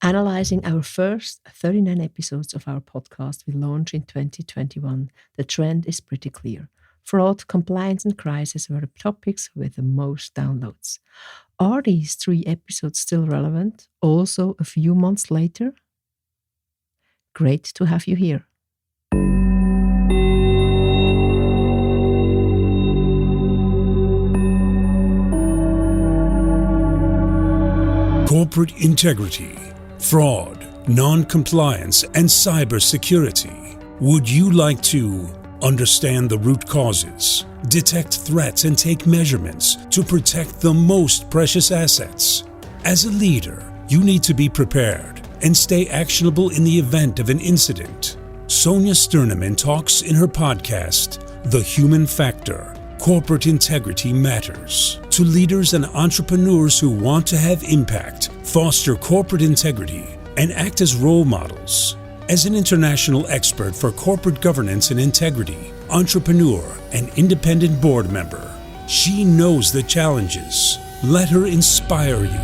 Analyzing our first 39 episodes of our podcast we launched in 2021, the trend is pretty clear. Fraud, compliance and crisis were the topics with the most downloads. Are these 3 episodes still relevant, also a few months later? Great to have you here. Corporate integrity, fraud, non-compliance, and cybersecurity. Would you like to understand the root causes, detect threats, and take measurements to protect the most precious assets? As a leader, you need to be prepared and stay actionable in the event of an incident. Sonja Stirnimann talks in her podcast, The Human Factor. Corporate integrity matters. To leaders and entrepreneurs who want to have impact, foster corporate integrity, and act as role models. As an international expert for corporate governance and integrity, entrepreneur, and independent board member, she knows the challenges. Let her inspire you.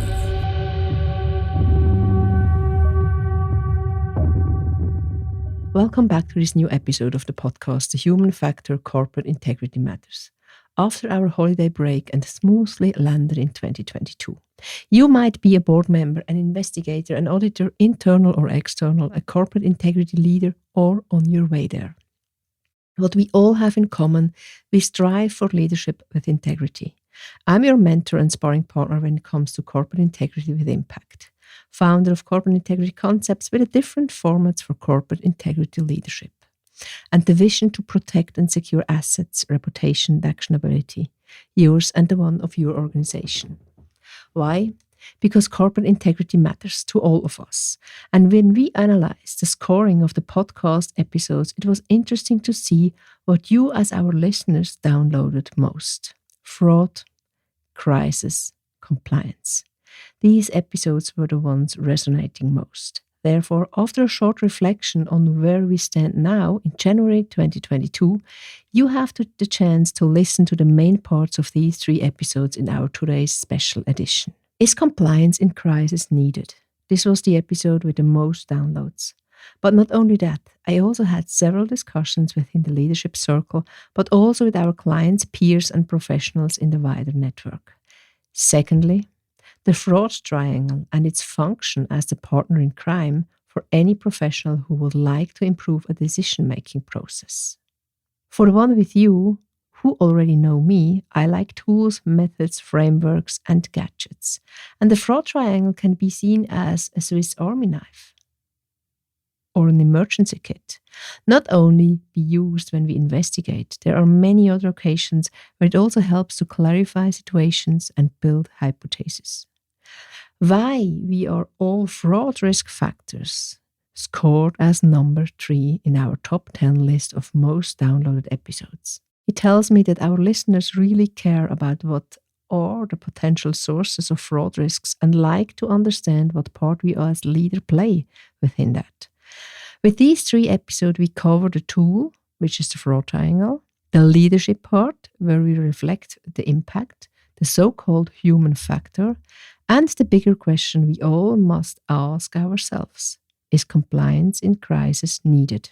Welcome back to this new episode of the podcast, The Human Factor, Corporate Integrity Matters. After our holiday break and smoothly landed in 2022. You might be a board member, an investigator, an auditor, internal or external, a corporate integrity leader, or on your way there. What we all have in common, we strive for leadership with integrity. I'm your mentor and sparring partner when it comes to corporate integrity with impact. Founder of Corporate Integrity Concepts with different formats for corporate integrity leadership. And the vision to protect and secure assets, reputation, and actionability, yours and the one of your organization. Why? Because corporate integrity matters to all of us. And when we analyzed the scoring of the podcast episodes, it was interesting to see what you as our listeners downloaded most. Fraud, crisis, compliance. These episodes were the ones resonating most. Therefore, after a short reflection on where we stand now in January 2022, you have the chance to listen to the main parts of these 3 episodes in our today's special edition. Is compliance in crisis needed? This was the episode with the most downloads. But not only that, I also had several discussions within the leadership circle, but also with our clients, peers, and professionals in the wider network. Secondly, the fraud triangle and its function as the partner in crime for any professional who would like to improve a decision-making process. For the one with you who already know me, I like tools, methods, frameworks, and gadgets. And the fraud triangle can be seen as a Swiss Army knife or an emergency kit. Not only be used when we investigate, there are many other occasions where it also helps to clarify situations and build hypotheses. Why we are all fraud risk factors scored as number 3 in our top 10 list of most downloaded episodes. It tells me that our listeners really care about what are the potential sources of fraud risks and like to understand what part we as leader play within that. With these 3 episodes, we cover the tool, which is the fraud triangle, the leadership part, where we reflect the impact, the so-called human factor, and the bigger question we all must ask ourselves, is compliance in crisis needed?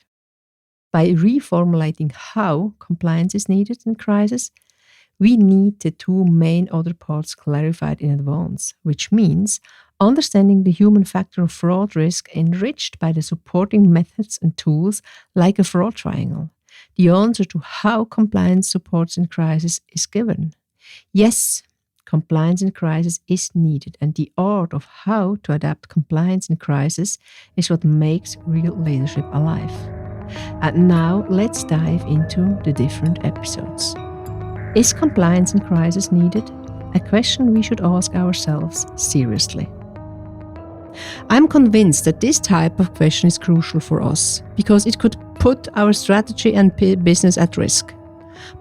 By reformulating how compliance is needed in crisis, we need the 2 main other parts clarified in advance, which means understanding the human factor of fraud risk enriched by the supporting methods and tools like a fraud triangle. The answer to how compliance supports in crisis is given. Yes, compliance in crisis is needed, and the art of how to adapt compliance in crisis is what makes real leadership alive. And now let's dive into the different episodes. Is compliance in crisis needed? A question we should ask ourselves seriously. I'm convinced that this type of question is crucial for us because it could put our strategy and business at risk.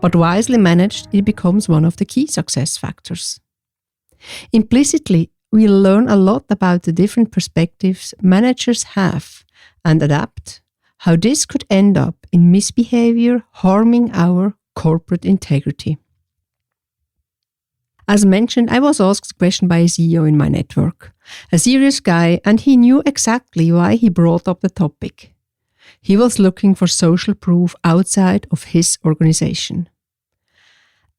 But wisely managed, it becomes one of the key success factors. Implicitly, we learn a lot about the different perspectives managers have and adapt, how this could end up in misbehavior harming our corporate integrity. As mentioned, I was asked a question by a CEO in my network, a serious guy, and he knew exactly why he brought up the topic. He was looking for social proof outside of his organization.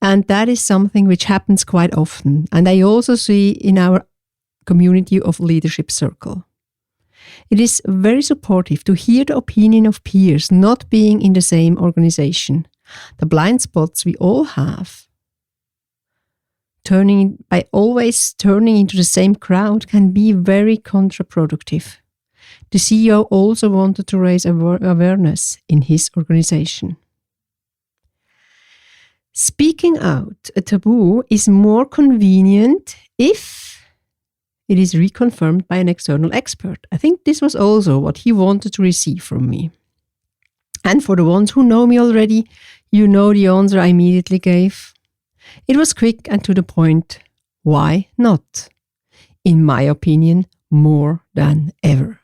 And that is something which happens quite often, and I also see in our community of leadership circle. It is very supportive to hear the opinion of peers not being in the same organization. The blind spots we all have. By always turning into the same crowd can be very counterproductive. The CEO also wanted to raise awareness in his organization. Speaking out a taboo is more convenient if it is reconfirmed by an external expert. I think this was also what he wanted to receive from me. And for the ones who know me already, you know the answer I immediately gave. It was quick and to the point. Why not? In my opinion, more than ever.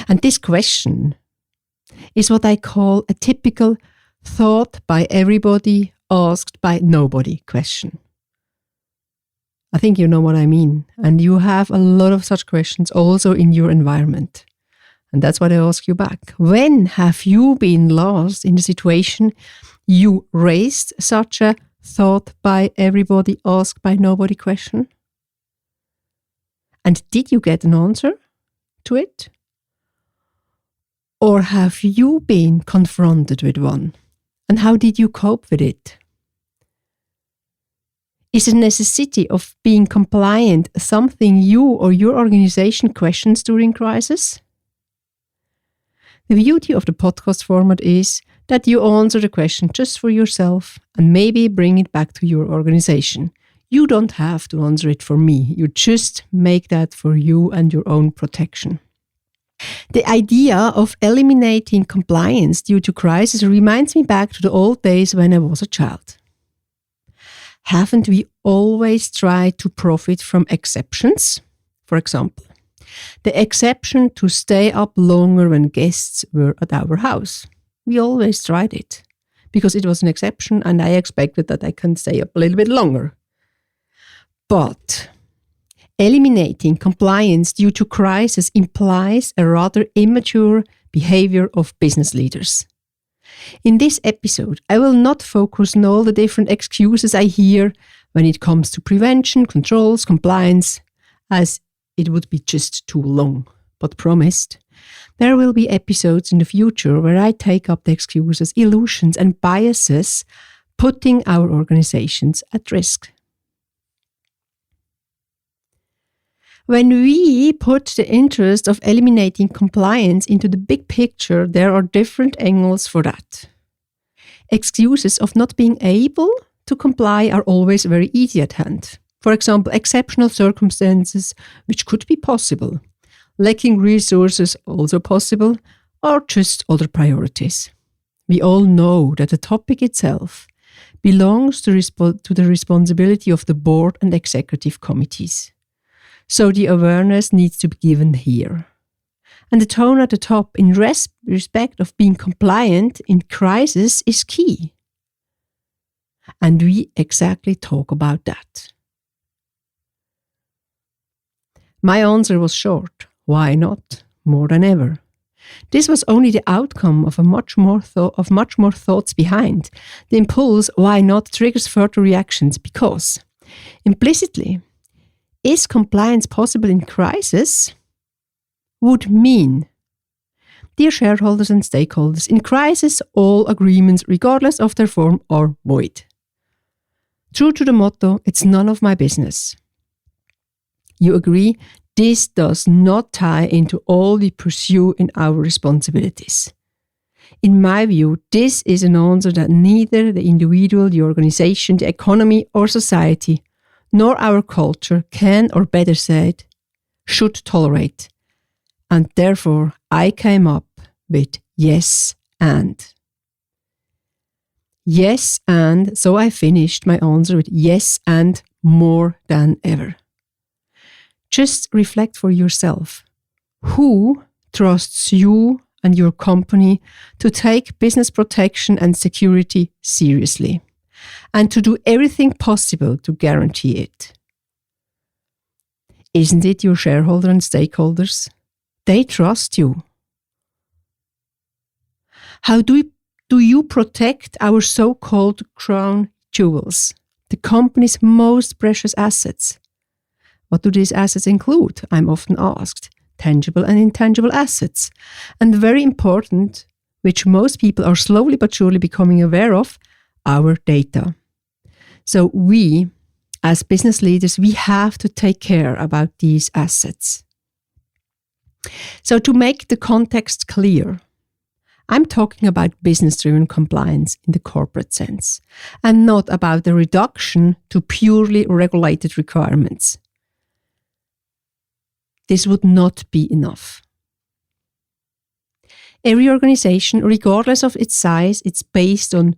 And this question is what I call a typical thought by everybody, asked by nobody question. I think you know what I mean. And you have a lot of such questions also in your environment. And that's what I ask you back. When have you been lost in the situation you raised such a thought by everybody, asked by nobody question? And did you get an answer to it? Or have you been confronted with one? And how did you cope with it? Is the necessity of being compliant something you or your organization questions during crisis? The beauty of the podcast format is that you answer the question just for yourself and maybe bring it back to your organization. You don't have to answer it for me. You just make that for you and your own protection. The idea of eliminating compliance due to crisis reminds me back to the old days when I was a child. Haven't we always tried to profit from exceptions? For example, the exception to stay up longer when guests were at our house. We always tried it because it was an exception and I expected that I can stay up a little bit longer. But eliminating compliance due to crisis implies a rather immature behavior of business leaders. In this episode, I will not focus on all the different excuses I hear when it comes to prevention, controls, compliance, as it would be just too long. But promised, there will be episodes in the future where I take up the excuses, illusions, and biases, putting our organizations at risk. When we put the interest of eliminating compliance into the big picture, there are different angles for that. Excuses of not being able to comply are always very easy at hand. For example, exceptional circumstances, which could be possible. Lacking resources, also possible, or just other priorities. We all know that the topic itself belongs to the responsibility of the board and executive committees. So the awareness needs to be given here. And the tone at the top in respect of being compliant in crisis is key. And we exactly talk about that. My answer was short. Why not? More than ever. This was only the outcome of much more thoughts behind. The impulse, why not, triggers further reactions because, implicitly, is compliance possible in crisis? Would mean, dear shareholders and stakeholders, in crisis all agreements, regardless of their form, are void. True to the motto, it's none of my business. You agree? This does not tie into all we pursue in our responsibilities. In my view, this is an answer that neither the individual, the organization, the economy, or society, nor our culture can, or better said, should tolerate. And therefore, I came up with yes and. Yes and, so I finished my answer with yes and more than ever. Just reflect for yourself. Who trusts you and your company to take business protection and security seriously? and to do everything possible to guarantee it. Isn't it your shareholder and stakeholders? They trust you. How do you protect our so-called crown jewels, the company's most precious assets? What do these assets include? I'm often asked. Tangible and intangible assets. And very important, which most people are slowly but surely becoming aware of, our data. So we, as business leaders, we have to take care about these assets. So to make the context clear, I'm talking about business-driven compliance in the corporate sense, and not about the reduction to purely regulated requirements. This would not be enough. Every organization, regardless of its size, it's based on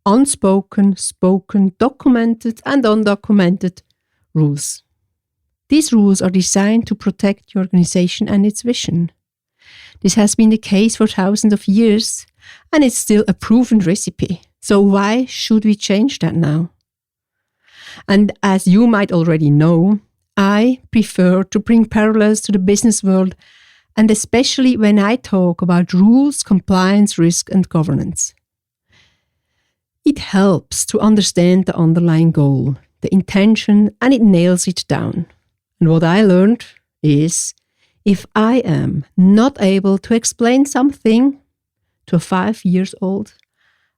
unspoken, spoken, documented and undocumented rules. These rules are designed to protect the organization and its vision. This has been the case for thousands of years, and it's still a proven recipe. So why should we change that now? And as you might already know, I prefer to bring parallels to the business world, and especially when I talk about rules, compliance, risk, and governance. It helps to understand the underlying goal, the intention, and it nails it down. And what I learned is, if I am not able to explain something to a 5-year-old,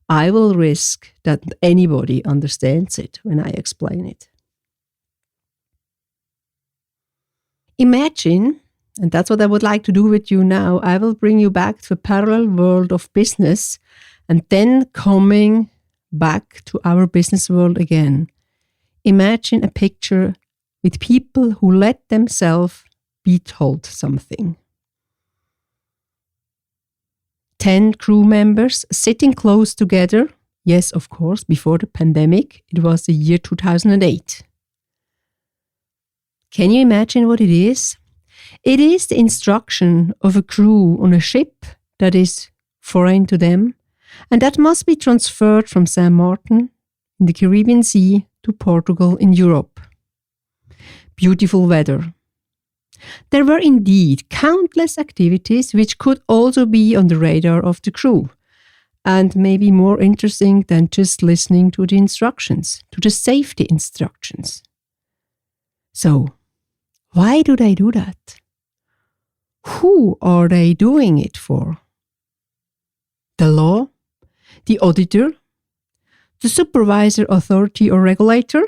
I will risk that anybody understands it when I explain it. Imagine, and that's what I would like to do with you now, I will bring you back to a parallel world of business and then coming back to our business world again. Imagine a picture with people who let themselves be told something. 10 crew members sitting close together. Yes, of course, before the pandemic. It was the year 2008. Can you imagine what it is? It is the instruction of a crew on a ship that is foreign to them, and that must be transferred from St. Martin in the Caribbean Sea to Portugal in Europe. Beautiful weather. There were indeed countless activities which could also be on the radar of the crew, and maybe more interesting than just listening to the instructions, to the safety instructions. So, why do they do that? Who are they doing it for? The law? The auditor? The supervisor, authority, or regulator?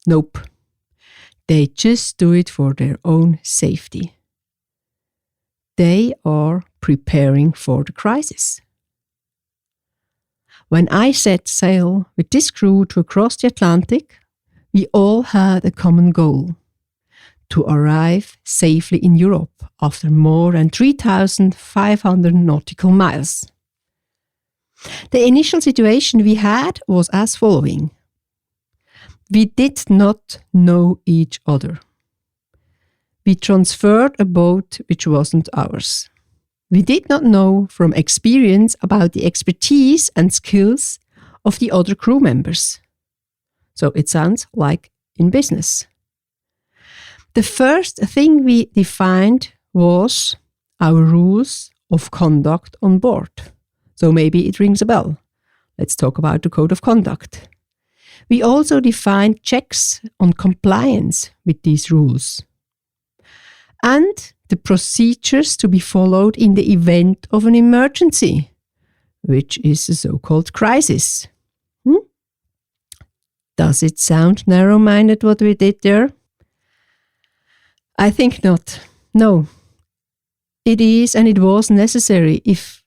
Nope. They just do it for their own safety. They are preparing for the crisis. When I set sail with this crew to cross the Atlantic, we all had a common goal: to arrive safely in Europe after more than 3,500 nautical miles. The initial situation we had was as following. We did not know each other. We transferred a boat which wasn't ours. We did not know from experience about the expertise and skills of the other crew members. So it sounds like in business. The first thing we defined was our rules of conduct on board. So maybe it rings a bell. Let's talk about the code of conduct. We also defined checks on compliance with these rules and the procedures to be followed in the event of an emergency, which is a so-called crisis. Does it sound narrow-minded what we did there? I think not. No. It is and it was necessary if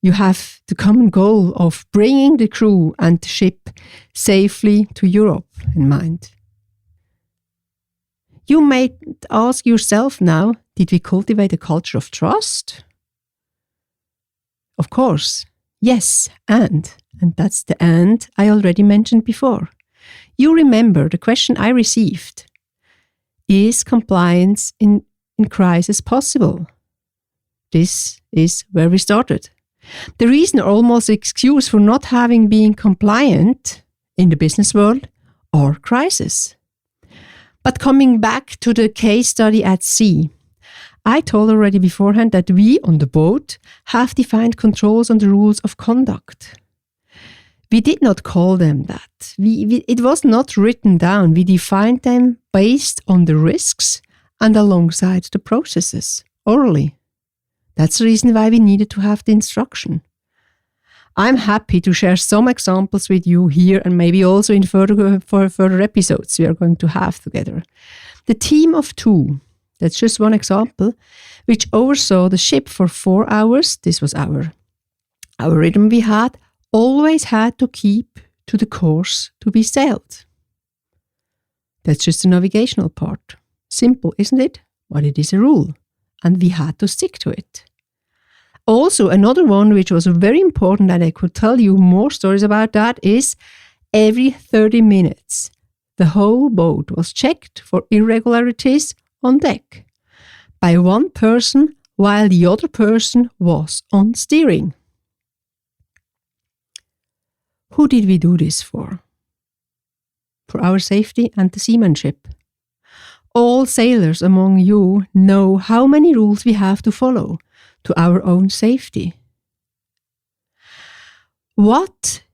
you have the common goal of bringing the crew and the ship safely to Europe in mind. You may ask yourself now, did we cultivate a culture of trust? Of course, yes, and that's the and I already mentioned before. You remember the question I received. Is compliance in crisis possible? This is where we started. The reason or almost excuse for not having been compliant in the business world are crises. But coming back to the case study at sea, I told already beforehand that we on the boat have defined controls on the rules of conduct. We did not call them that. It was not written down. We defined them based on the risks and alongside the processes, orally. That's the reason why we needed to have the instruction. I'm happy to share some examples with you here and maybe also in further episodes we are going to have together. The team of 2, that's just one example, which oversaw the ship for 4 hours, this was our rhythm we had, always had to keep to the course to be sailed. That's just the navigational part. Simple, isn't it? But it is a rule, and we had to stick to it. Also, another one which was very important, and I could tell you more stories about that, is every 30 minutes, the whole boat was checked for irregularities on deck by one person while the other person was on steering. Who did we do this for? For our safety and the seamanship. All sailors among you know how many rules we have to follow to our own safety. What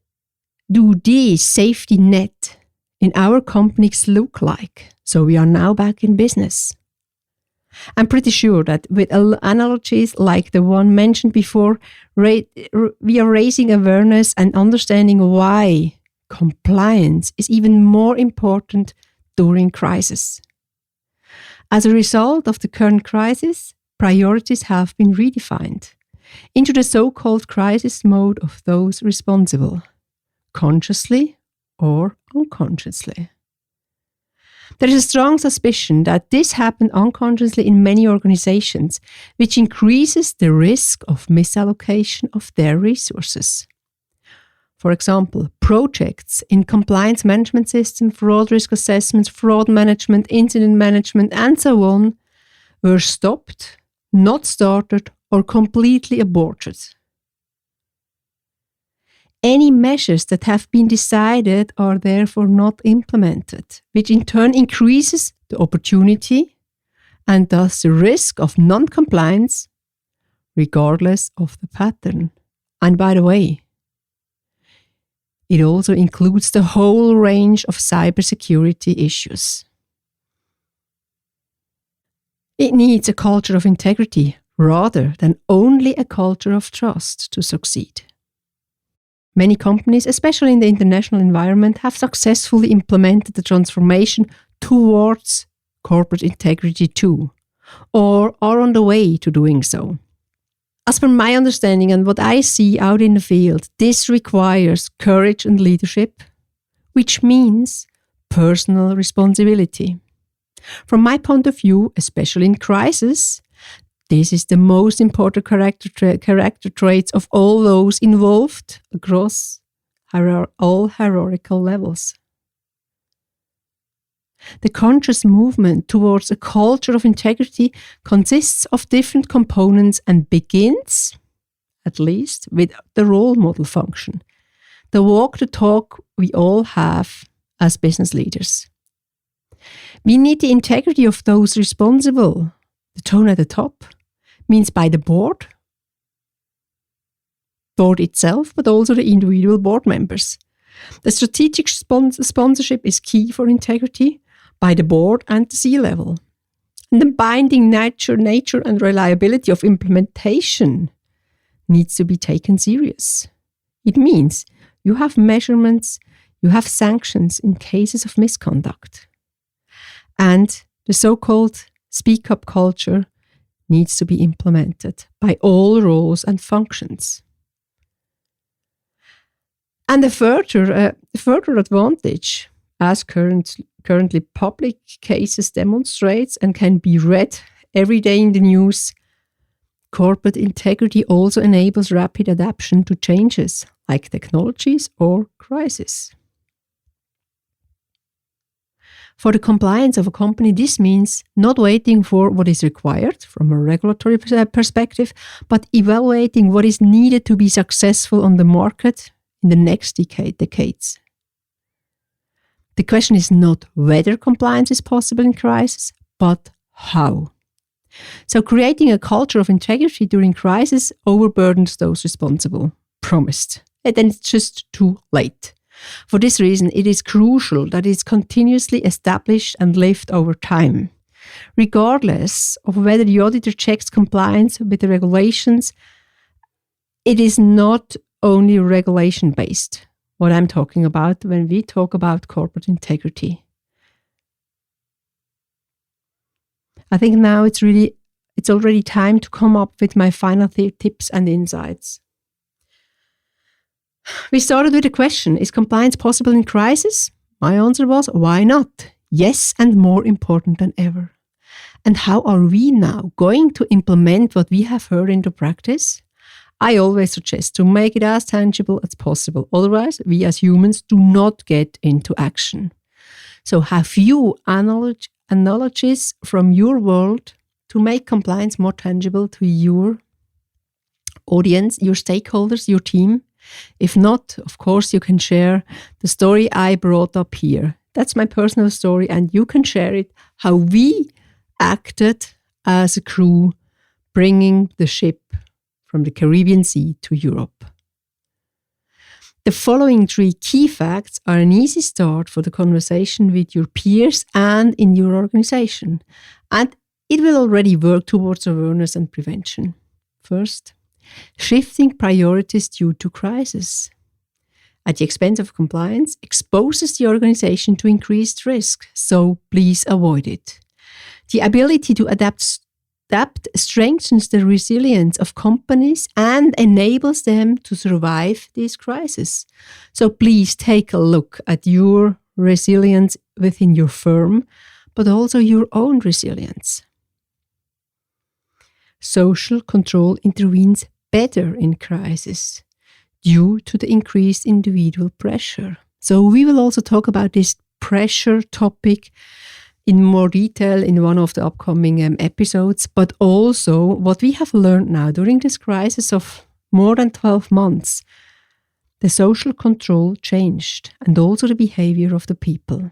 do these safety net in our companies look like? So we are now back in business. I'm pretty sure that with analogies like the one mentioned before, we are raising awareness and understanding why compliance is even more important during crisis. As a result of the current crisis, priorities have been redefined into the so-called crisis mode of those responsible, consciously or unconsciously. There is a strong suspicion that this happened unconsciously in many organizations, which increases the risk of misallocation of their resources. For example, projects in compliance management system, fraud risk assessments, fraud management, incident management, and so on were stopped, not started, or completely aborted. Any measures that have been decided are therefore not implemented, which in turn increases the opportunity and thus the risk of non-compliance, regardless of the pattern. And by the way, it also includes the whole range of cybersecurity issues. It needs a culture of integrity rather than only a culture of trust to succeed. Many companies, especially in the international environment, have successfully implemented the transformation towards corporate integrity too, or are on the way to doing so. As per my understanding and what I see out in the field, this requires courage and leadership, which means personal responsibility. From my point of view, especially in crisis, this is the most important character traits of all those involved across all hierarchical levels. The conscious movement towards a culture of integrity consists of different components and begins, at least, with the role model function, the walk the talk we all have as business leaders. We need the integrity of those responsible. The tone at the top means by the board itself, but also the individual board members. The strategic sponsorship is key for integrity by the board and the C-level. And the binding nature and reliability of implementation needs to be taken serious. It means you have measurements, you have sanctions in cases of misconduct. And the so-called speak-up culture needs to be implemented by all roles and functions. And a further advantage, as currently public cases demonstrates and can be read every day in the news, corporate integrity also enables rapid adaptation to changes like technologies or crises. For the compliance of a company, this means not waiting for what is required from a regulatory perspective, but evaluating what is needed to be successful on the market in the next decades. The question is not whether compliance is possible in crisis, but how. So creating a culture of integrity during crisis overburdens those responsible. Promised. And then it's just too late. For this reason, it is crucial that it's continuously established and lived over time. Regardless of whether the auditor checks compliance with the regulations, it is not only regulation-based, what I'm talking about when we talk about corporate integrity. I think now it's already time to come up with my final tips and insights. We started with a question, is compliance possible in crisis? My answer was, why not? Yes, and more important than ever. And how are we now going to implement what we have heard into practice? I always suggest to make it as tangible as possible. Otherwise, we as humans do not get into action. So have you analogies from your world to make compliance more tangible to your audience, your stakeholders, your team? If not, of course, you can share the story I brought up here. That's my personal story, and you can share it how we acted as a crew bringing the ship from the Caribbean Sea to Europe. The following 3 key facts are an easy start for the conversation with your peers and in your organization, and it will already work towards awareness and prevention. First, shifting priorities due to crisis at the expense of compliance exposes the organization to increased risk, so please avoid it. The ability to adapt strengthens the resilience of companies and enables them to survive these crises. So please take a look at your resilience within your firm, but also your own resilience. Social control intervenes better in crisis due to the increased individual pressure. So we will also talk about this pressure topic in more detail in one of the upcoming episodes, but also what we have learned now during this crisis of more than 12 months. The social control changed and also the behavior of the people.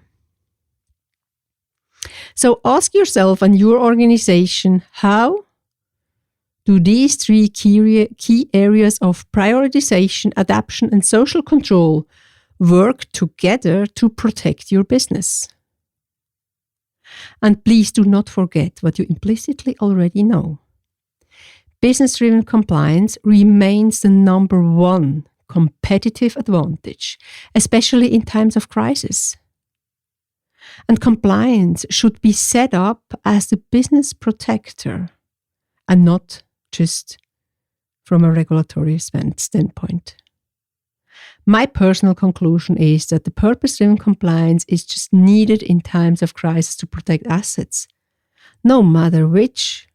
So ask yourself and your organization, how do these 3 key areas of prioritization, adaptation, and social control work together to protect your business? And please do not forget what you implicitly already know. Business-driven compliance remains the number 1 competitive advantage, especially in times of crisis. And compliance should be set up as the business protector and not just from a regulatory standpoint. My personal conclusion is that the purpose-driven compliance is just needed in times of crisis to protect assets, no matter which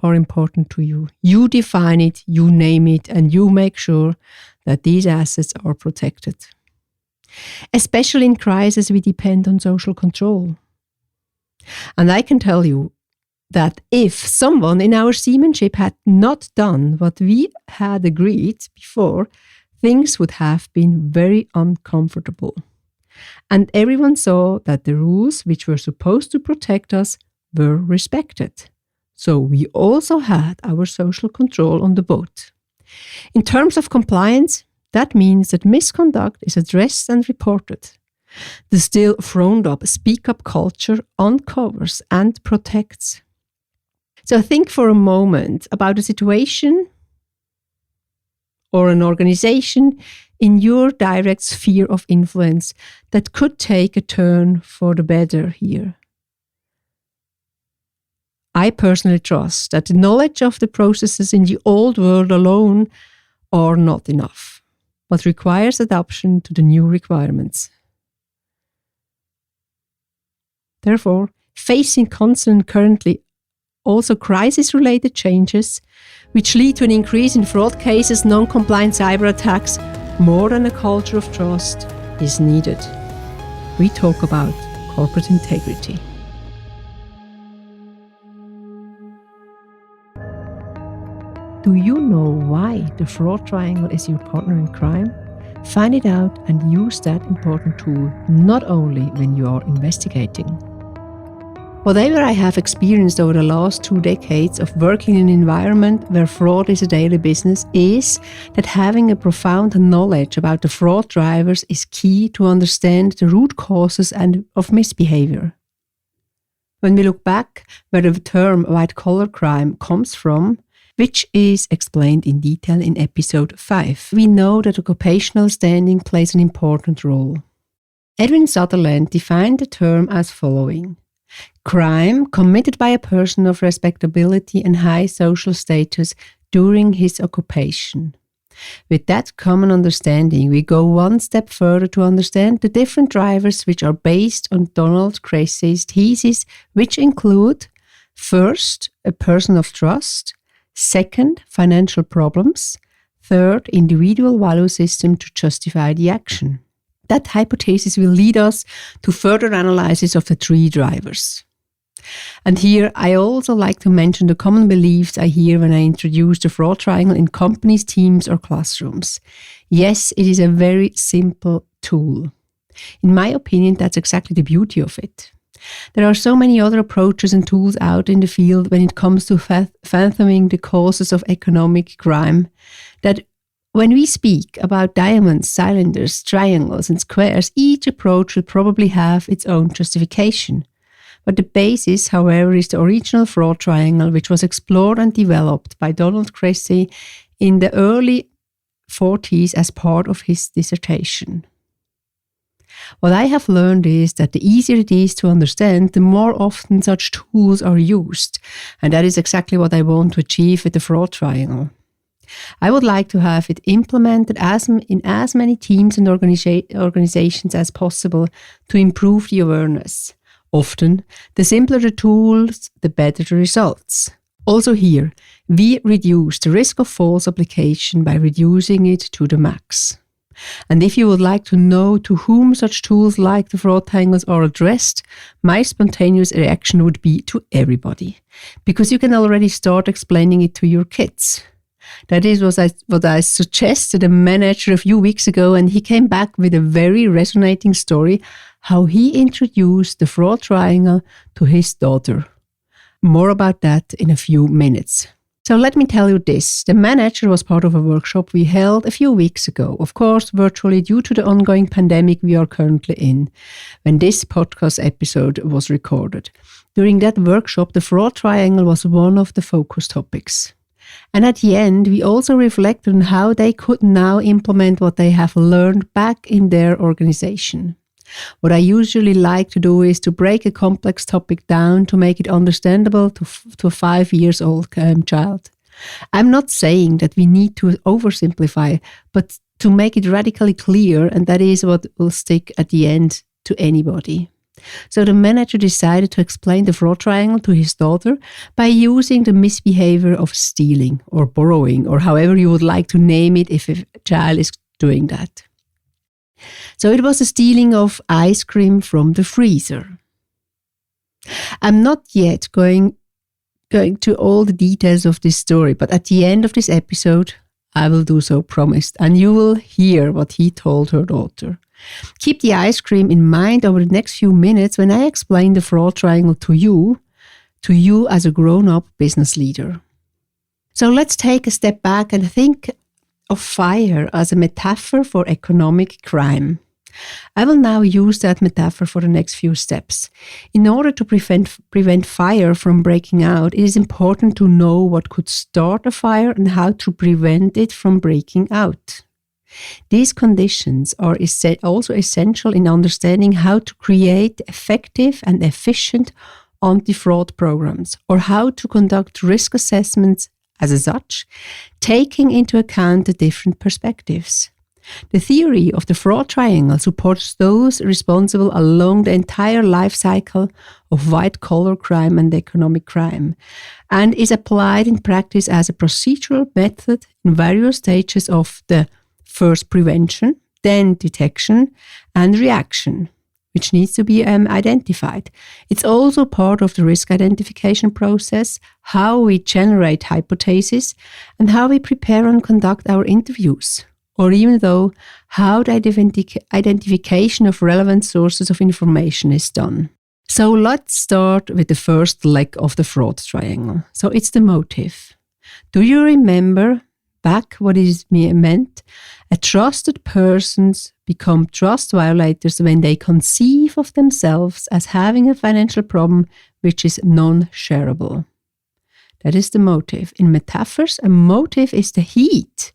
are important to you. You define it, you name it, and you make sure that these assets are protected. Especially in crisis, we depend on social control. And I can tell you that if someone in our seamanship had not done what we had agreed before, things would have been very uncomfortable. And everyone saw that the rules which were supposed to protect us were respected. So we also had our social control on the boat. In terms of compliance, that means that misconduct is addressed and reported. The still frowned up speak-up culture uncovers and protects. So think for a moment about a situation or an organization in your direct sphere of influence that could take a turn for the better here. I personally trust that the knowledge of the processes in the old world alone are not enough, but requires adaptation to the new requirements. Therefore, facing constant currently also crisis-related changes, which lead to an increase in fraud cases, non-compliant cyber attacks, more than a culture of trust is needed. we talk about corporate integrity. Do you know why the fraud triangle is your partner in crime? Find it out and use that important tool not only when you are investigating. Whatever I have experienced over the last 2 decades of working in an environment where fraud is a daily business is that having a profound knowledge about the fraud drivers is key to understand the root causes of misbehavior. When we look back where the term white-collar crime comes from, which is explained in detail in episode 5, we know that occupational standing plays an important role. Edwin Sutherland defined the term as following: crime committed by a person of respectability and high social status during his occupation. With that common understanding, we go one step further to understand the different drivers which are based on Donald Crises' thesis, which include: first, a person of trust; second, financial problems; third, individual value system to justify the action. That hypothesis will lead us to further analysis of the 3 drivers. And here I also like to mention the common beliefs I hear when I introduce the fraud triangle in companies, teams, or classrooms. Yes, it is a very simple tool. In my opinion, that's exactly the beauty of it. There are so many other approaches and tools out in the field when it comes to fathoming the causes of economic crime that when we speak about diamonds, cylinders, triangles, and squares, each approach will probably have its own justification. But the basis, however, is the original fraud triangle, which was explored and developed by Donald Crises in the early 40s as part of his dissertation. What I have learned is that the easier it is to understand, the more often such tools are used. And that is exactly what I want to achieve with the fraud triangle. I would like to have it implemented in as many teams and organizations as possible to improve the awareness. Often, the simpler the tools, the better the results. Also here, we reduce the risk of false application by reducing it to the max. And if you would like to know to whom such tools like the fraud triangles are addressed, my spontaneous reaction would be to everybody, because you can already start explaining it to your kids. That is what I suggested a manager a few weeks ago, and he came back with a very resonating story how he introduced the fraud triangle to his daughter. More about that in a few minutes. So let me tell you this. The manager was part of a workshop we held a few weeks ago, of course, virtually due to the ongoing pandemic we are currently in, when this podcast episode was recorded. During that workshop, the fraud triangle was one of the focus topics. And at the end, we also reflected on how they could now implement what they have learned back in their organization. What I usually like to do is to break a complex topic down to make it understandable to a 5-year-old child. I'm not saying that we need to oversimplify, but to make it radically clear, and that is what will stick at the end to anybody. So the manager decided to explain the fraud triangle to his daughter by using the misbehavior of stealing or borrowing, or however you would like to name it if a child is doing that. So it was the stealing of ice cream from the freezer. I'm not yet going to all the details of this story, but at the end of this episode, I will do so, promised, and you will hear what he told her daughter. Keep the ice cream in mind over the next few minutes when I explain the fraud triangle to you as a grown-up business leader. So let's take a step back and think of fire as a metaphor for economic crime. I will now use that metaphor for the next few steps. In order to prevent fire from breaking out, it is important to know what could start a fire and how to prevent it from breaking out. These conditions are also essential in understanding how to create effective and efficient anti-fraud programs, or how to conduct risk assessments as such, taking into account the different perspectives. The theory of the fraud triangle supports those responsible along the entire life cycle of white-collar crime and economic crime, and is applied in practice as a procedural method in various stages of the first prevention, then detection, and reaction. which needs to be identified. It's also part of the risk identification process, how we generate hypotheses and how we prepare and conduct our interviews, or even though how the identification of relevant sources of information is done. So let's start with the first leg of the fraud triangle. So it's the motive. Do you remember back what it meant? A trusted persons become trust violators when they conceive of themselves as having a financial problem which is non-shareable. That is the motive. In metaphors, a motive is the heat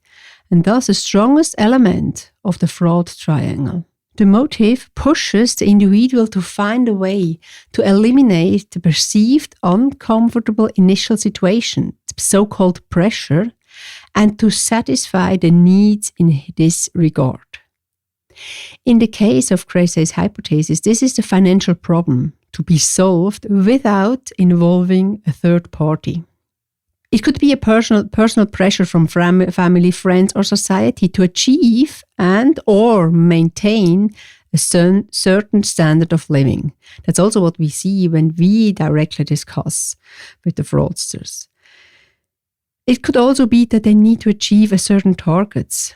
and thus the strongest element of the fraud triangle. The motive pushes the individual to find a way to eliminate the perceived uncomfortable initial situation, so-called pressure, and to satisfy the needs in this regard. In the case of Crises hypothesis, this is the financial problem to be solved without involving a third party. It could be a personal pressure from family, friends, or society to achieve and or maintain a certain standard of living. That's also what we see when we directly discuss with the fraudsters. It could also be that they need to achieve a certain targets,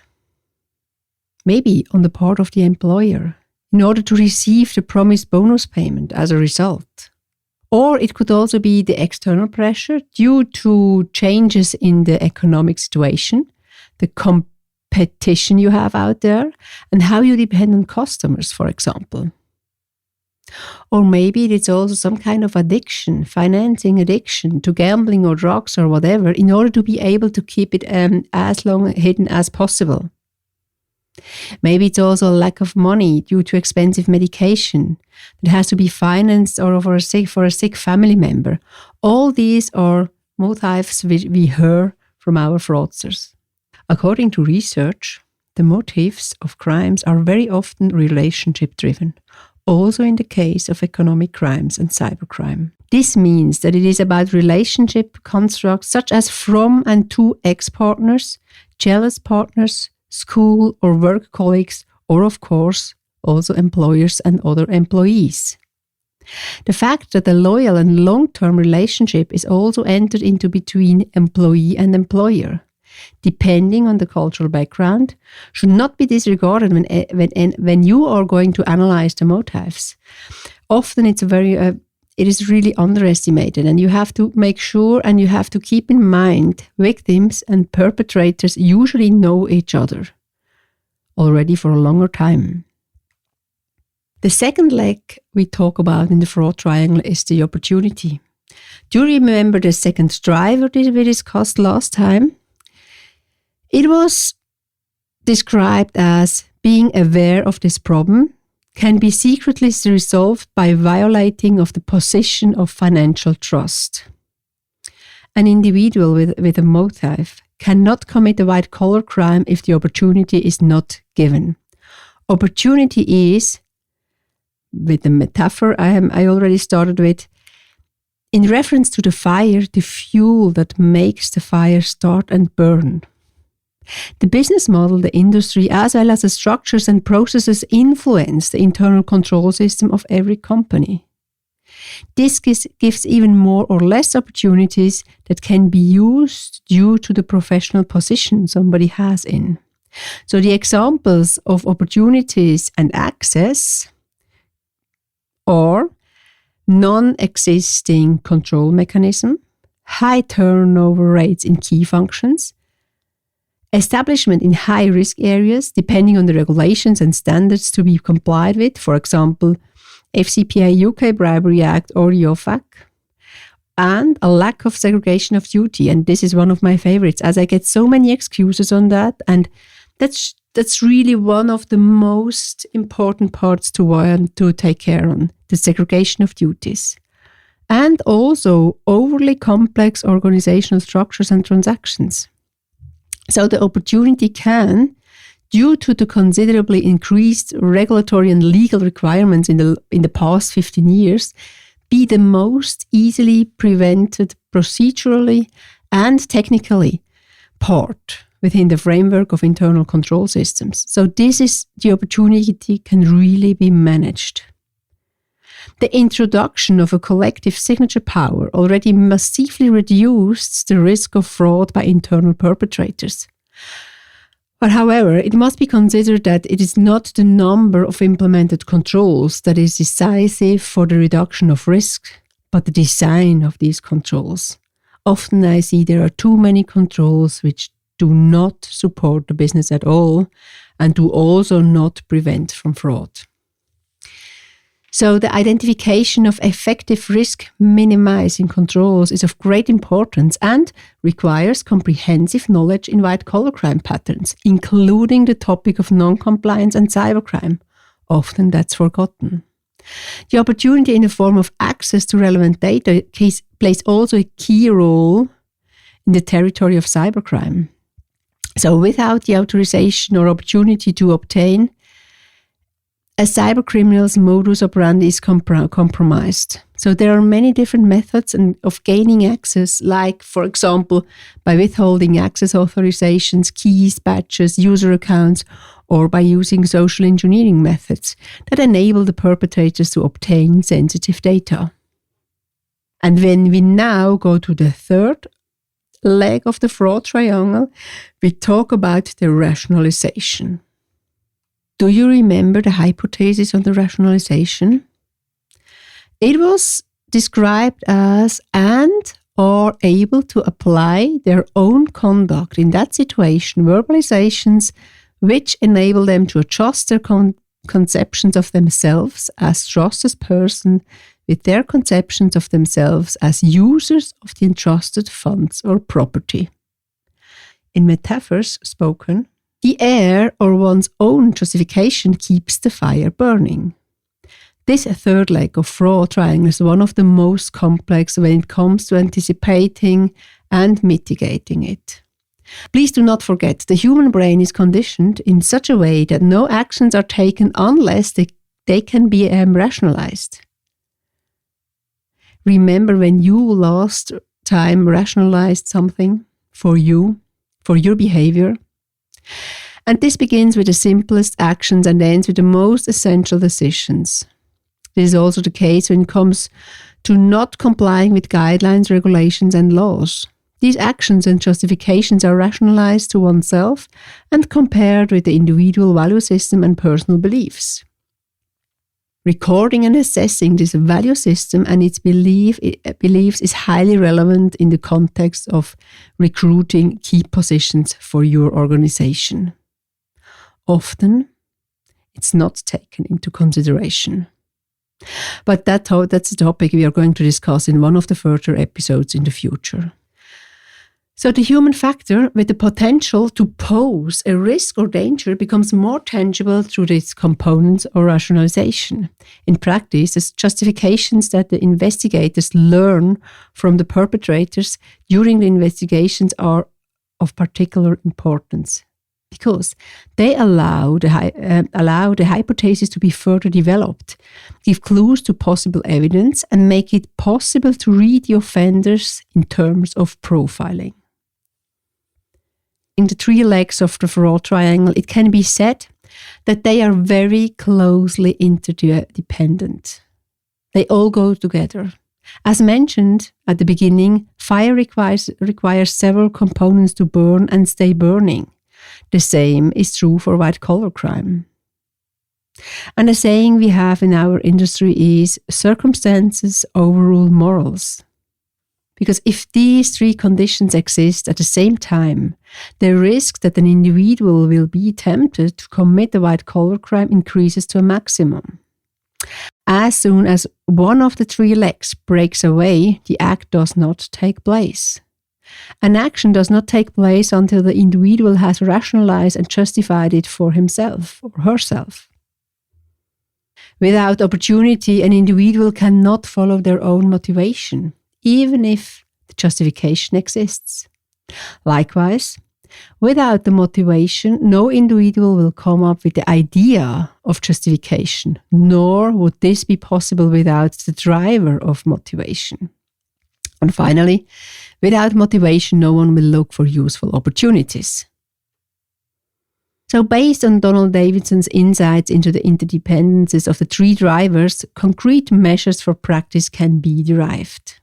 maybe on the part of the employer, in order to receive the promised bonus payment as a result. Or it could also be the external pressure due to changes in the economic situation, the competition you have out there, and how you depend on customers, for example. Or maybe it's also some kind of addiction, financing addiction to gambling or drugs or whatever, in order to be able to keep it as long hidden as possible. Maybe it's also a lack of money due to expensive medication that has to be financed or for a sick family member. All these are motives we hear from our fraudsters. According to research, the motives of crimes are very often relationship-driven, also in the case of economic crimes and cybercrime. This means that it is about relationship constructs such as from and to ex-partners, jealous partners, school or work colleagues, or of course, also employers and other employees. The fact that a loyal and long-term relationship is also entered into between employee and employer, depending on the cultural background, should not be disregarded when you are going to analyze the motives. Often it is really underestimated, and you have to make sure and you have to keep in mind victims and perpetrators usually know each other already for a longer time. The second leg we talk about in the fraud triangle is the opportunity. Do you remember the second driver that we discussed last time? It was described as being aware of this problem can be secretly resolved by violating of the position of financial trust. An individual with a motive cannot commit a white-collar crime if the opportunity is not given. Opportunity is, with the metaphor I already started with, in reference to the fire, the fuel that makes the fire start and burn. The business model, the industry, as well as the structures and processes influence the internal control system of every company. This gives even more or less opportunities that can be used due to the professional position somebody has in. So the examples of opportunities and access are non-existing control mechanism, high turnover rates in key functions, establishment in high-risk areas, depending on the regulations and standards to be complied with, for example, FCPA UK Bribery Act or EOFAC, and a lack of segregation of duty. And this is one of my favorites, as I get so many excuses on that, and that's really one of the most important parts to take care on, the segregation of duties. And also overly complex organizational structures and transactions. So the opportunity can, due to the considerably increased regulatory and legal requirements in the past 15 years, be the most easily prevented procedurally and technically part within the framework of internal control systems. So this is the opportunity can really be managed. The introduction of a collective signature power already massively reduced the risk of fraud by internal perpetrators. But however, it must be considered that it is not the number of implemented controls that is decisive for the reduction of risk, but the design of these controls. Often I see there are too many controls which do not support the business at all and do also not prevent from fraud. So the identification of effective risk minimizing controls is of great importance and requires comprehensive knowledge in white-collar crime patterns, including the topic of non-compliance and cybercrime. Often that's forgotten. The opportunity in the form of access to relevant data plays also a key role in the territory of cybercrime. So without the authorization or opportunity to obtain, a cybercriminal's modus operandi is compromised. So there are many different methods of gaining access, like, for example, by withholding access authorizations, keys, badges, user accounts, or by using social engineering methods that enable the perpetrators to obtain sensitive data. And when we now go to the third leg of the fraud triangle, we talk about the rationalization. Do you remember the hypothesis on the rationalization? It was described as and are able to apply their own conduct in that situation, verbalizations which enable them to adjust their conceptions of themselves as trusted person with their conceptions of themselves as users of the entrusted funds or property. In metaphors spoken, the air or one's own justification keeps the fire burning. This third leg of fraud triangle is one of the most complex when it comes to anticipating and mitigating it. Please do not forget, the human brain is conditioned in such a way that no actions are taken unless they can be rationalized. Remember when you last time rationalized something for you, for your behavior? And this begins with the simplest actions and ends with the most essential decisions. This is also the case when it comes to not complying with guidelines, regulations, and laws. These actions and justifications are rationalized to oneself and compared with the individual value system and personal beliefs. Recording and assessing this value system and its beliefs is highly relevant in the context of recruiting key positions for your organization. Often, it's not taken into consideration. But that's a topic we are going to discuss in one of the further episodes in the future. So the human factor with the potential to pose a risk or danger becomes more tangible through its components or rationalization. In practice, the justifications that the investigators learn from the perpetrators during the investigations are of particular importance because they allow the hypothesis to be further developed, give clues to possible evidence, and make it possible to read the offenders in terms of profiling. In the three legs of the fraud triangle, it can be said that they are very closely interdependent. They all go together. As mentioned at the beginning, fire requires several components to burn and stay burning. The same is true for white-collar crime. And the saying we have in our industry is, circumstances overrule morals. Because if these three conditions exist at the same time, the risk that an individual will be tempted to commit a white-collar crime increases to a maximum. As soon as one of the three legs breaks away, the act does not take place. An action does not take place until the individual has rationalized and justified it for himself or herself. Without opportunity, an individual cannot follow their own motivation, even if the justification exists. Likewise, without the motivation, no individual will come up with the idea of justification, nor would this be possible without the driver of motivation. And finally, without motivation, no one will look for useful opportunities. So based on Donald Davidson's insights into the interdependencies of the three drivers, concrete measures for practice can be derived.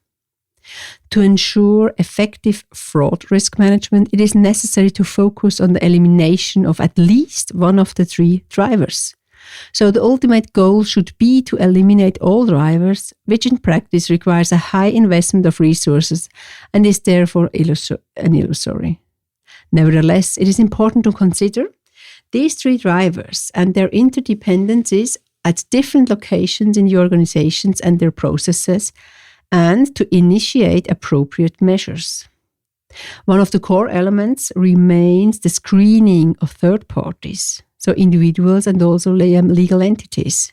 To ensure effective fraud risk management, it is necessary to focus on the elimination of at least one of the three drivers. So the ultimate goal should be to eliminate all drivers, which in practice requires a high investment of resources and is therefore illusory. Nevertheless, it is important to consider these three drivers and their interdependencies at different locations in the organizations and their processes, and to initiate appropriate measures. One of the core elements remains the screening of third parties, so individuals and also legal entities,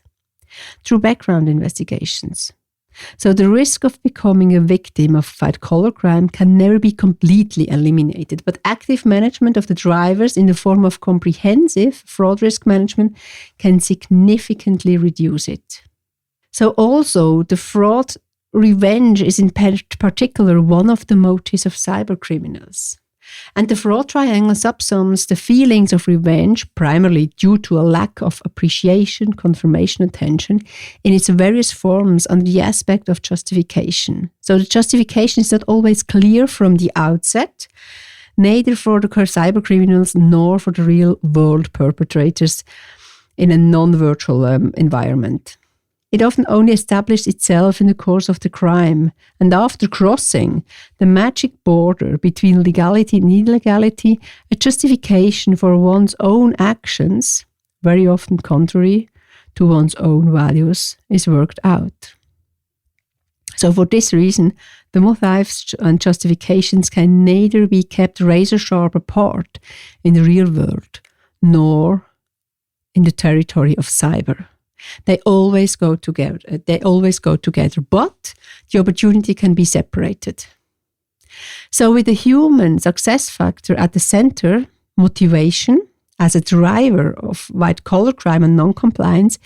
through background investigations. So the risk of becoming a victim of white-collar crime can never be completely eliminated, but active management of the drivers in the form of comprehensive fraud risk management can significantly reduce it. So also the fraud revenge is in particular one of the motives of cybercriminals. And the fraud triangle subsumes the feelings of revenge, primarily due to a lack of appreciation, confirmation, attention, in its various forms under the aspect of justification. So the justification is not always clear from the outset, neither for the cybercriminals nor for the real-world perpetrators in a non-virtual environment. It often only established itself in the course of the crime, and after crossing the magic border between legality and illegality, a justification for one's own actions, very often contrary to one's own values, is worked out. So for this reason, the motives and justifications can neither be kept razor-sharp apart in the real world, nor in the territory of cyber. They always go together, but the opportunity can be separated. So with the human success factor at the center, motivation as a driver of white-collar crime and non-compliance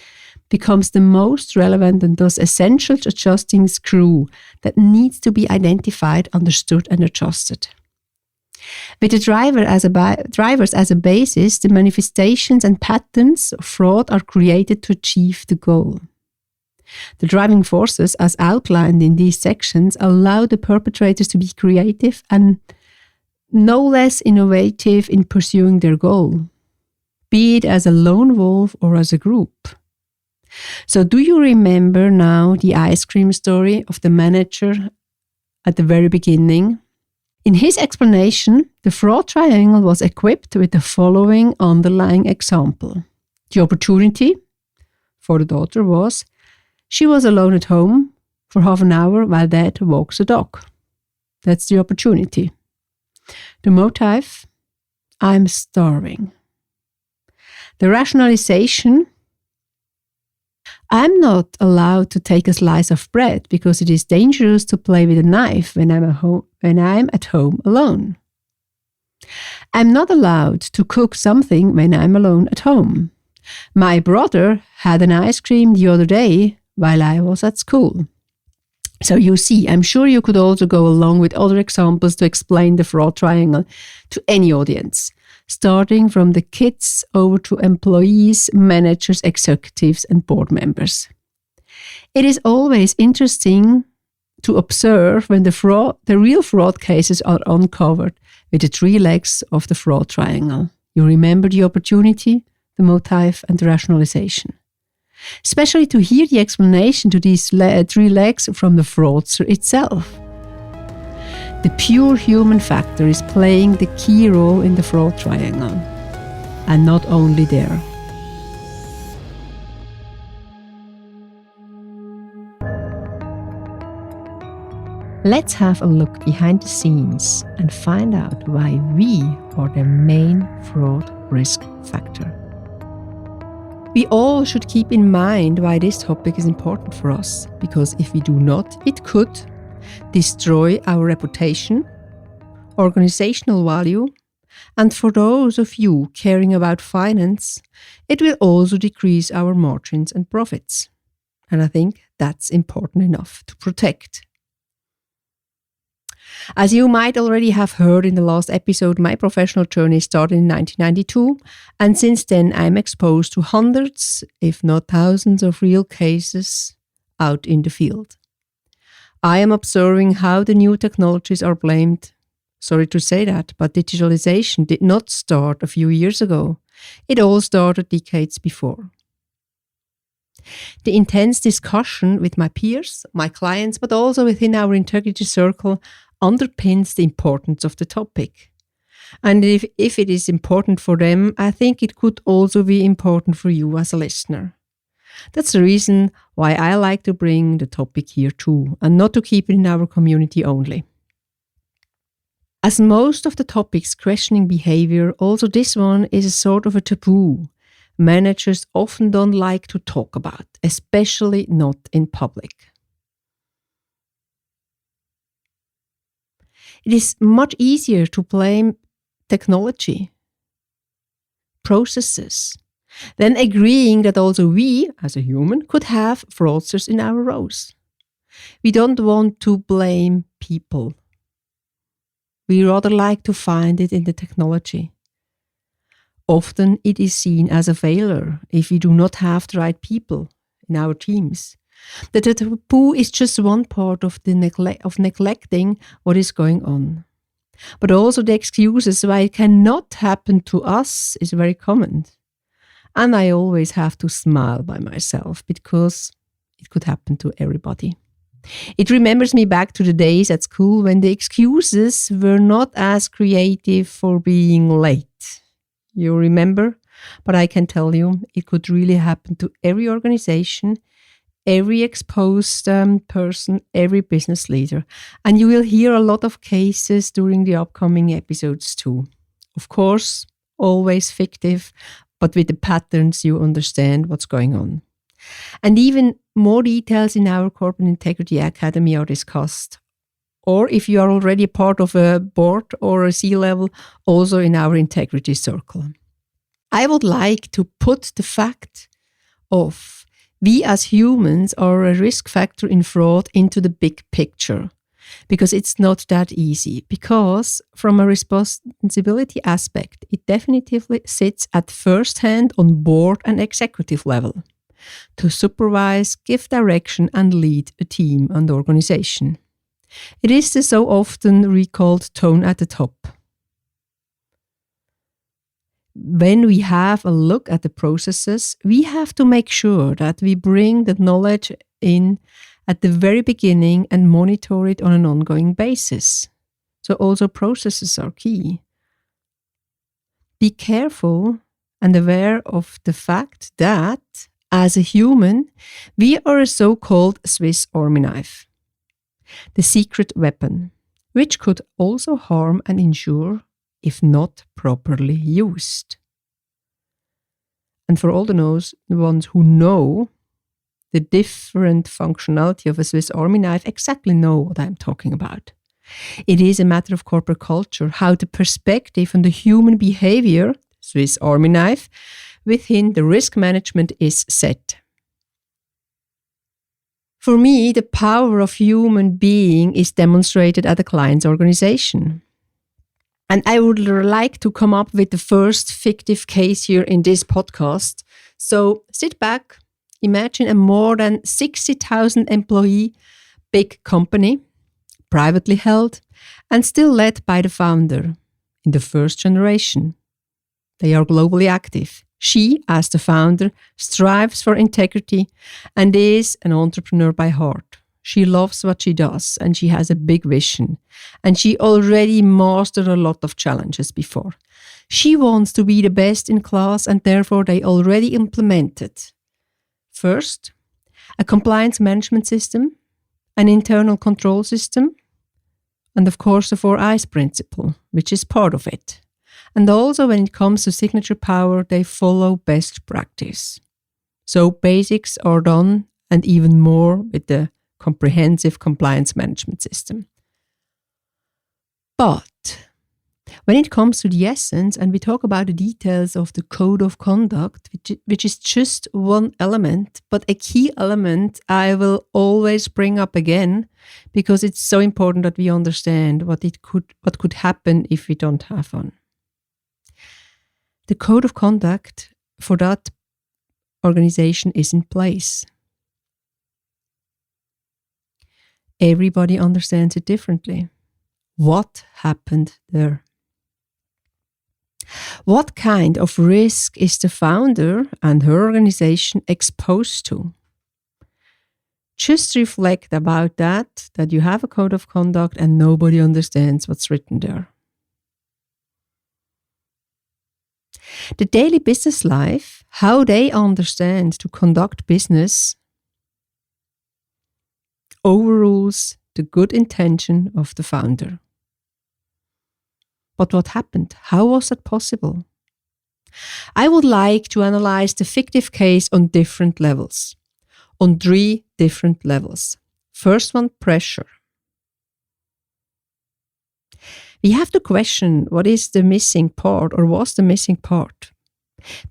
becomes the most relevant and thus essential adjusting screw that needs to be identified, understood and adjusted. With the drivers as a basis, the manifestations and patterns of fraud are created to achieve the goal. The driving forces, as outlined in these sections, allow the perpetrators to be creative and no less innovative in pursuing their goal, be it as a lone wolf or as a group. So do you remember now the ice cream story of the manager at the very beginning? In his explanation, the fraud triangle was equipped with the following underlying example. The opportunity for the daughter was, she was alone at home for half an hour while dad walks the dog. That's the opportunity. The motive, I'm starving. The rationalization, I'm not allowed to take a slice of bread because it is dangerous to play with a knife when I'm at home alone. I'm not allowed to cook something when I'm alone at home. My brother had an ice cream the other day while I was at school. So you see, I'm sure you could also go along with other examples to explain the fraud triangle to any audience, starting from the kids over to employees, managers, executives, and board members. It is always interesting to observe when the real fraud cases are uncovered with the three legs of the fraud triangle. You remember the opportunity, the motive, and the rationalization. Especially to hear the explanation to these three legs from the fraudster itself. The pure human factor is playing the key role in the fraud triangle, and not only there. Let's have a look behind the scenes and find out why we are the main fraud risk factor. We all should keep in mind why this topic is important for us, because if we do not, it could destroy our reputation, organizational value, and for those of you caring about finance, it will also decrease our margins and profits. And I think that's important enough to protect. As you might already have heard in the last episode, my professional journey started in 1992, and since then I'm exposed to hundreds, if not thousands, of real cases out in the field. I am observing how the new technologies are blamed. Sorry to say that, but digitalization did not start a few years ago. It all started decades before. The intense discussion with my peers, my clients, but also within our integrity circle underpins the importance of the topic. And if it is important for them, I think it could also be important for you as a listener. That's the reason why I like to bring the topic here too, and not to keep it in our community only. As most of the topics questioning behavior, also this one is a sort of a taboo managers often don't like to talk about, especially not in public. It is much easier to blame technology, processes, than agreeing that also we, as a human, could have fraudsters in our rows. We don't want to blame people. We rather like to find it in the technology. Often it is seen as a failure if we do not have the right people in our teams. That the taboo is just one part of the neglecting what is going on. But also the excuses why it cannot happen to us is very common. And I always have to smile by myself because it could happen to everybody. It remembers me back to the days at school when the excuses were not as creative for being late. You remember? But I can tell you, it could really happen to every organization, every exposed person, every business leader. And you will hear a lot of cases during the upcoming episodes too. Of course, always fictive, but with the patterns you understand what's going on. And even more details in our Corporate Integrity Academy are discussed. Or if you are already a part of a board or a C-level, also in our integrity circle. I would like to put the fact of we as humans are a risk factor in fraud into the big picture. Because it's not that easy. Because from a responsibility aspect, it definitively sits at first hand on board and executive level. To supervise, give direction and lead a team and organization. It is the so often recalled tone at the top. When we have a look at the processes, we have to make sure that we bring the knowledge in at the very beginning and monitor it on an ongoing basis. So also processes are key. Be careful and aware of the fact that, as a human, we are a so-called Swiss Army knife. The secret weapon, which could also harm and injure if not properly used. And for all the ones who know the different functionality of a Swiss Army knife, exactly know what I'm talking about. It is a matter of corporate culture, how the perspective on the human behavior, Swiss Army knife, within the risk management is set. For me, the power of human being is demonstrated at a client's organization. And I would like to come up with the first fictive case here in this podcast. So sit back, imagine a more than 60,000 employee big company, privately held, and still led by the founder in the first generation. They are globally active. She, as the founder, strives for integrity and is an entrepreneur by heart. She loves what she does and she has a big vision. And she already mastered a lot of challenges before. She wants to be the best in class and therefore they already implemented. First, a compliance management system, an internal control system, and of course the 4 I's principle, which is part of it. And also when it comes to signature power, they follow best practice. So basics are done and even more with the comprehensive compliance management system. But When it comes to the essence, and we talk about the details of the code of conduct, which is just one element, but a key element I will always bring up again, because it's so important that we understand what could happen if we don't have one. The code of conduct for that organization is in place. Everybody understands it differently. What happened there? What kind of risk is the founder and her organization exposed to? Just reflect about that you have a code of conduct and nobody understands what's written there. The daily business life, how they understand to conduct business, overrules the good intention of the founder. But what happened? How was that possible? I would like to analyze the fictive case on different levels, on 3 different levels. First one, pressure. We have to question what is the missing part or was the missing part.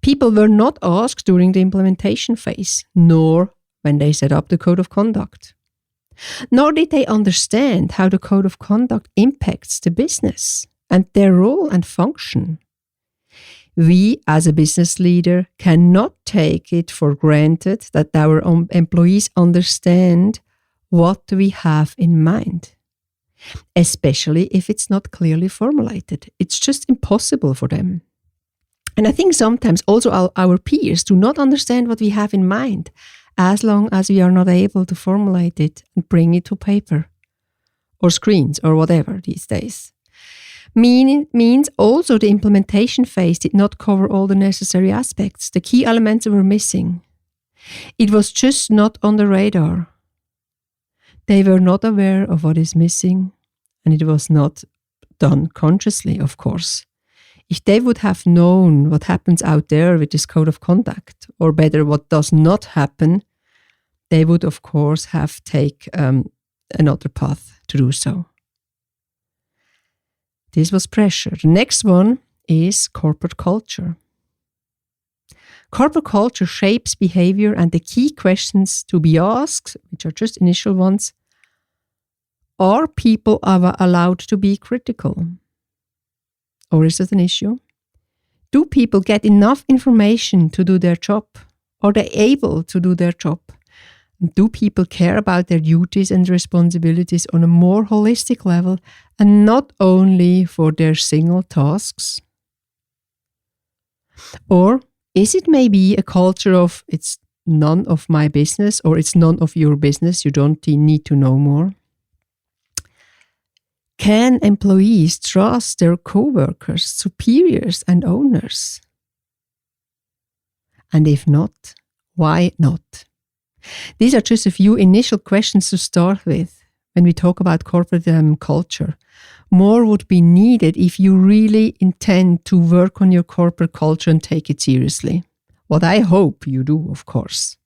People were not asked during the implementation phase, nor when they set up the code of conduct. Nor did they understand how the code of conduct impacts the business and their role and function. We, as a business leader, cannot take it for granted that our employees understand what we have in mind, especially if it's not clearly formulated. It's just impossible for them. And I think sometimes also our peers do not understand what we have in mind, as long as we are not able to formulate it and bring it to paper or screens or whatever these days. Means also the implementation phase did not cover all the necessary aspects. The key elements were missing. It was just not on the radar. They were not aware of what is missing, and it was not done consciously, of course. If they would have known what happens out there with this code of conduct, or better, what does not happen, they would, of course, have taken another path to do so. This was pressure. The next one is corporate culture. Corporate culture shapes behavior, and the key questions to be asked, which are just initial ones, are people allowed to be critical? Or is it an issue? Do people get enough information to do their job? Are they able to do their job? Do people care about their duties and responsibilities on a more holistic level and not only for their single tasks? Or is it maybe a culture of it's none of my business or it's none of your business, you don't need to know more? Can employees trust their co-workers, superiors and owners? And if not, why not? These are just a few initial questions to start with when we talk about corporate culture. More would be needed if you really intend to work on your corporate culture and take it seriously. What I hope you do, of course.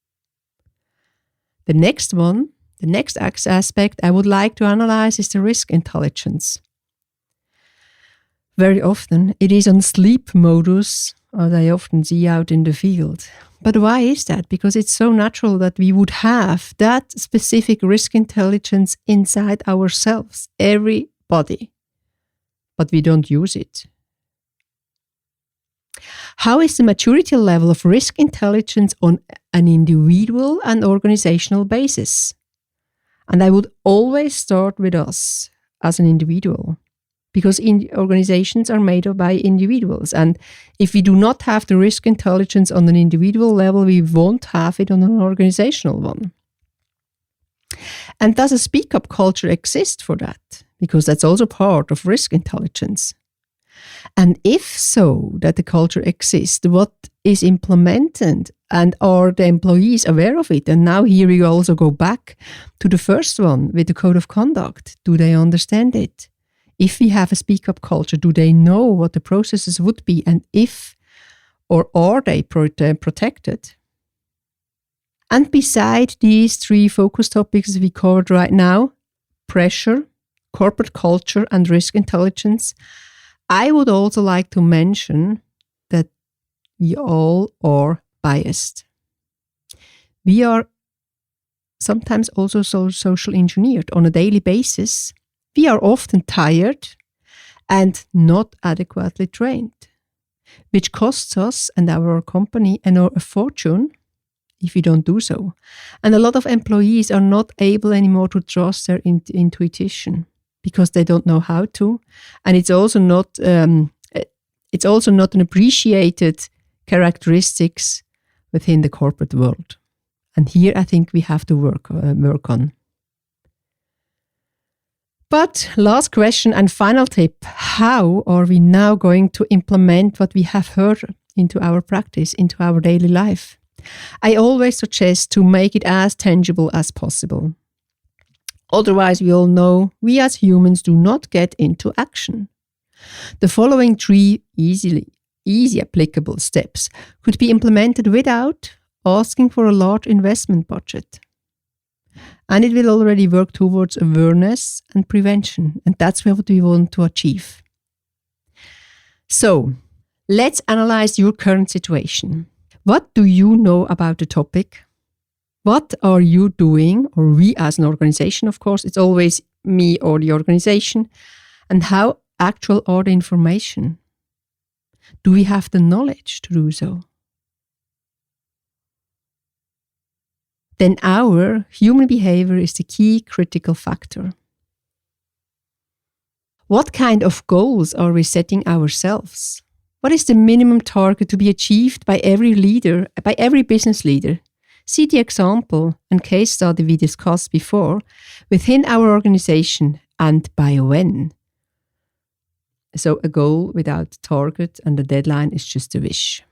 The next aspect I would like to analyze is the risk intelligence. Very often it is on sleep modus, as I often see out in the field. But why is that? Because it's so natural that we would have that specific risk intelligence inside ourselves, everybody, but we don't use it. How is the maturity level of risk intelligence on an individual and organizational basis? And I would always start with us as an individual, because organizations are made up by individuals. And if we do not have the risk intelligence on an individual level, we won't have it on an organizational one. And does a speak-up culture exist for that? Because that's also part of risk intelligence. And if so, that the culture exists, what is implemented? And are the employees aware of it? And now here we also go back to the first one with the code of conduct. Do they understand it? If we have a speak-up culture, do they know what the processes would be? And if, or are they protected? And beside these 3 focus topics we covered right now, pressure, corporate culture, and risk intelligence, I would also like to mention that we all are biased. We are sometimes also social engineered on a daily basis. We are often tired and not adequately trained, which costs us and our company a fortune if we don't do so. And a lot of employees are not able anymore to trust their intuition because they don't know how to. And it's also not an appreciated characteristics within the corporate world. And here I think we have to work on. But last question and final tip, how are we now going to implement what we have heard into our practice, into our daily life? I always suggest to make it as tangible as possible. Otherwise, we all know we as humans do not get into action. The following 3 easy applicable steps could be implemented without asking for a large investment budget. And it will already work towards awareness and prevention. And that's what we want to achieve. So, let's analyze your current situation. What do you know about the topic? What are you doing, or we as an organization, of course, it's always me or the organization. And how actual are the information? Do we have the knowledge to do so? Then our human behavior is the key critical factor. What kind of goals are we setting ourselves? What is the minimum target to be achieved by every leader, by every business leader? See the example and case study we discussed before within our organization and by when. So a goal without a target and a deadline is just a wish.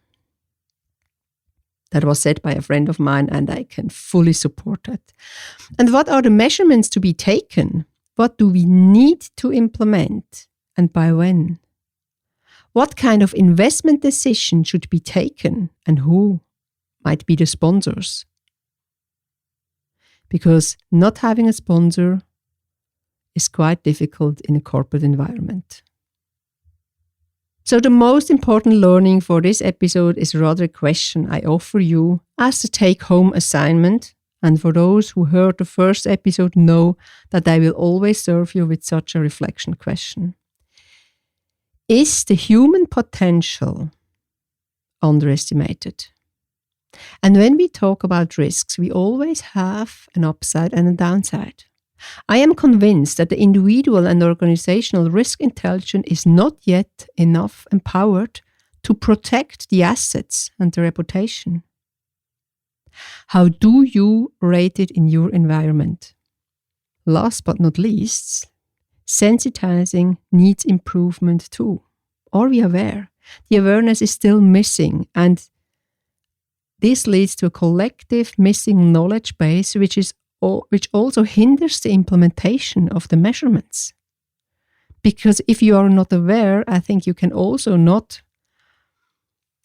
That was said by a friend of mine, and I can fully support that. And what are the measurements to be taken? What do we need to implement, and by when? What kind of investment decision should be taken, and who might be the sponsors? Because not having a sponsor is quite difficult in a corporate environment. So the most important learning for this episode is rather a question I offer you as the take-home assignment. And for those who heard the first episode know that I will always serve you with such a reflection question. Is the human potential underestimated? And when we talk about risks, we always have an upside and a downside. I am convinced that the individual and organizational risk intelligence is not yet enough empowered to protect the assets and the reputation. How do you rate it in your environment? Last but not least, sensitizing needs improvement too. Are we aware? The awareness is still missing, and this leads to a collective missing knowledge base which also hinders the implementation of the measurements. Because if you are not aware, I think you can also not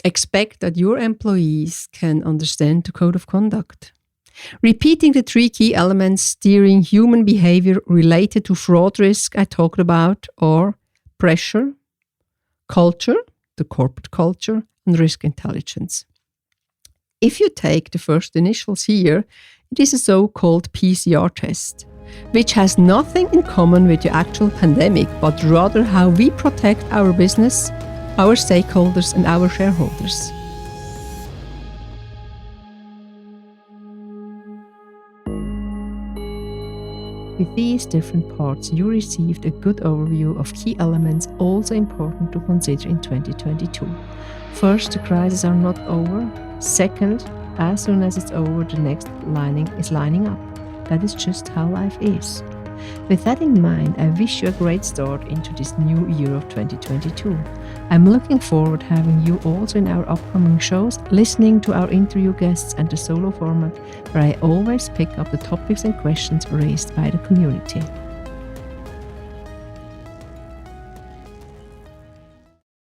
expect that your employees can understand the code of conduct. Repeating the 3 key elements steering human behavior related to fraud risk I talked about are pressure, culture, the corporate culture, and risk intelligence. If you take the first initials here, it is a so-called PCR test, which has nothing in common with the actual pandemic, but rather how we protect our business, our stakeholders, and our shareholders. With these different parts, you received a good overview of key elements also important to consider in 2022. First, the crises are not over. Second, as soon as it's over, the next is lining up. That is just how life is. With that in mind, I wish you a great start into this new year of 2022. I'm looking forward to having you also in our upcoming shows, listening to our interview guests and the solo format, where I always pick up the topics and questions raised by the community.